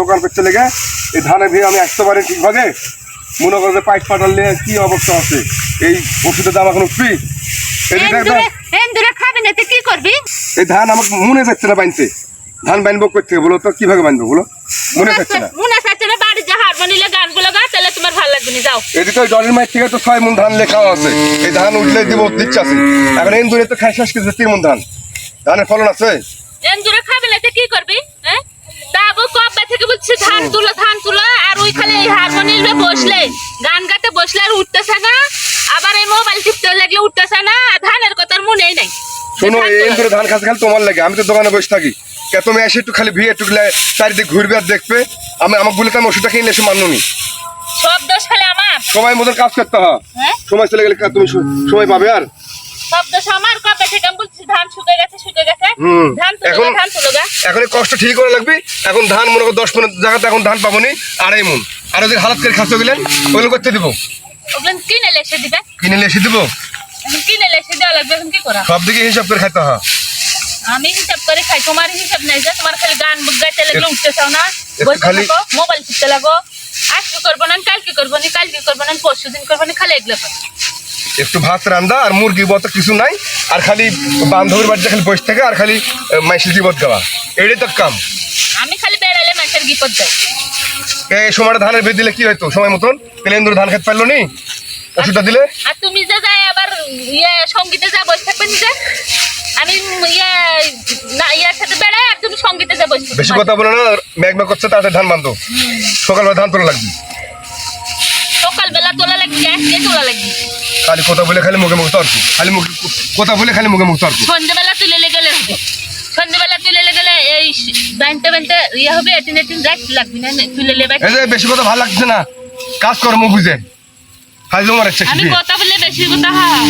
দোকান করতে লেগে এই ধানের ভিড়ে আমি আসতে পারি ঠিকভাবে মনে করো যে পাইপ পাঠালে কি অবস্থা আছে এই ওষুধের দাম এখন ফ্রি কি করবি এই ধান আমাকে মনে যাচ্ছে না বানতে ধান বানবো করতে বলো তো কিভাবে বানবো বলো মনে যাচ্ছে না বাড়ি যা হারমোনিলে গানগুলো গা তাহলে তোমার ভালো লাগবে না যাও এদিকে ওই ডলের মাইর থেকে তো 6 মণ ধান লেখা আছে এই ধান উঠলে দিব দিচ্ছে আছে এখন এই দূরে তো খাই শেষ করছে 3 মণ ধান ধানের ফলন আছে এন্দুরে খাবে না কি করবি হ্যাঁ তাবো কবে থেকে বলছি ধান তুলো আর ওই খালি হারমোনিয়ামে বসলে গান গাতে বসলে আর উঠতেছে না আবার এই মোবাইল টিপতে লাগলে উঠতেছে না ধানের কথার মনেই নাই শোনো এই দূরে ধান খাস খালি তোমার লাগে আমি তো দোকানে বসে থাকি কে তুমি এসে একটু খালি ভিড় একটু চারিদিকে ঘুরবে আর দেখবে আমি আমাকে বলে তো আমি ওষুধটা কিনে এসে মাননি সব দোষ খালি আমার সময় মতন কাজ করতে হয় সময় চলে গেলে তুমি সময় পাবে আর সব দোষ আমার কবে থেকে আমি বলছি ধান শুকিয়ে গেছে ধান তুলো গা এখন কষ্ট ঠিক করে লাগবে এখন ধান মনে করো 10 মণ জায়গাতে এখন ধান পাবো নি 2.5 মণ আর যদি হালাত করে খাসতে গেলেন ওগুলো করতে দিব ওগুলো কিনে লেসে দিবে কিনে লেসে দেওয়া লাগবে এখন কি করা সব দিকে হিসাব করে খাইতে হয় আমি হিসাব করে খাই তোমার হিসাব নাই যে তোমার খালি গান গাইতে লাগলে উঠতে চাও না বসে থাকো মোবাইল টিপতে লাগো আজকে করবো না কালকে করবো না পরশুদিন করবো না খালি এগুলো একটু ভাত রান্দা আর মুরগি বত কিছু নাই আর খালি বান্ধবীর বাড়িতে খালি বসে থাকে আর খালি মাইসের জীবত গাওয়া এটাই তো কাম আমি খালি বেড়ালে মাইসের বিপদ যাই এই সময়টা ধানের বেদ দিলে কি হয়তো সময় মতন প্লেন ধান খেতে পারলো নি ওষুধটা দিলে আর তুমি যে যাই আবার সঙ্গীতে যা বসে থাকবে নিজে আমি ইয়ার সাথে বেড়াই আর তুমি সঙ্গীতে যা বসে বেশি কথা বলো না ম্যাগ করছে তাড়াতাড়ি ধান বান্ধব সকালবেলা ধান তোলা লাগবে সকালবেলা তোলা লাগবে গ্যাস দিয়ে তোলা লাগবে খালি কথা বলে খালি মুখে মুখে তর্ক খালি মুখে কথা বলে খালি মুখে মুখে তর্ক সন্ধ্যেবেলা তুলে গেলে হবে সন্ধ্যেবেলা তুলে গেলে এই বানতে ইয়ে হবে এটিন রাখ লাগবে না তুলে লেবে এই যে বেশি কথা ভালো লাগছে না কাজ কর মুখ বুঝে ফাইজো মারছে আমি কথা বললে বেশি কথা হয়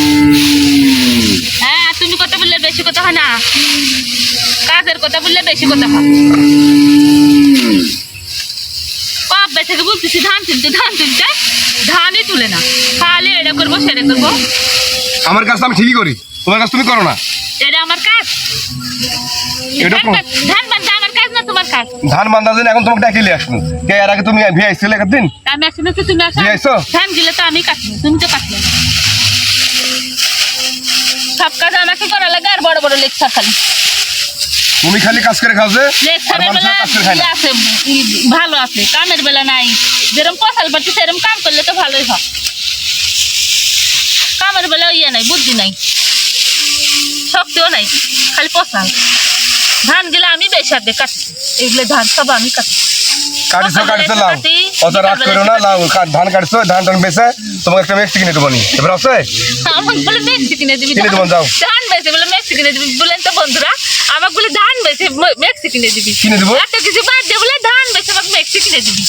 হ্যাঁ তুমি কথা বললে বেশি কথা হয় না কাজের কথা বললে বেশি কথা হয় কবে থেকে বলতেছি ধান তুলতে ধানই তুলে না খালি এটা করবো সেটা করবো আমার কাজ আমি ঠিকই করি তোমার কাজ তুমি করো না এটা আমার কাজ ধান বান্ধা আমার কাজ না তোমার কাজ ধান বান্ধা দিন এখন তোমাকে ডাকিলে আসবো কে এর আগে তুমি ভিয়ে আইছিলে একদিন আমি আসি না তো তুমি আসো ধান গিলে তো আমি কাটবো তুমি তো কাটলে না সব কাজ আমাকে করা লাগে আর বড় বড় লেকচার খালি তুমি খালি কাজ করে খাও যে লেকচারের বেলা আছে ভালো আছে কামের বেলা নাই যেরকম ফসল পাচ্ছি সেরকম কাম করলে তো ভালোই হয় কামের বেলা ইয়ে নাই বুদ্ধি নাই শক্তিও নাই খালি ফসল ধান গেলে আমি বেশি আর কাটছি এগুলো ধান সব আমি কাটি কাটিছো লাও অত রাগ করো না লাও ধান কাটছো ধান বেচে তোমাকে একটা মেক্সি কিনে দেবো নি এবার আছে আমাকে বলে মেক্সি কিনে দিবি কিনে দেবো যাও ধান বেচে বলে মেক্সি কিনে দিবি বলেন তো বন্ধুরা আমাকে বলে ধান বেচে মেক্সি কিনে দিবি কিনে দেবো এত কিছু বাদ দিয়ে বলে ধান বেচে আমাকে মেক্সি কিনে দিবি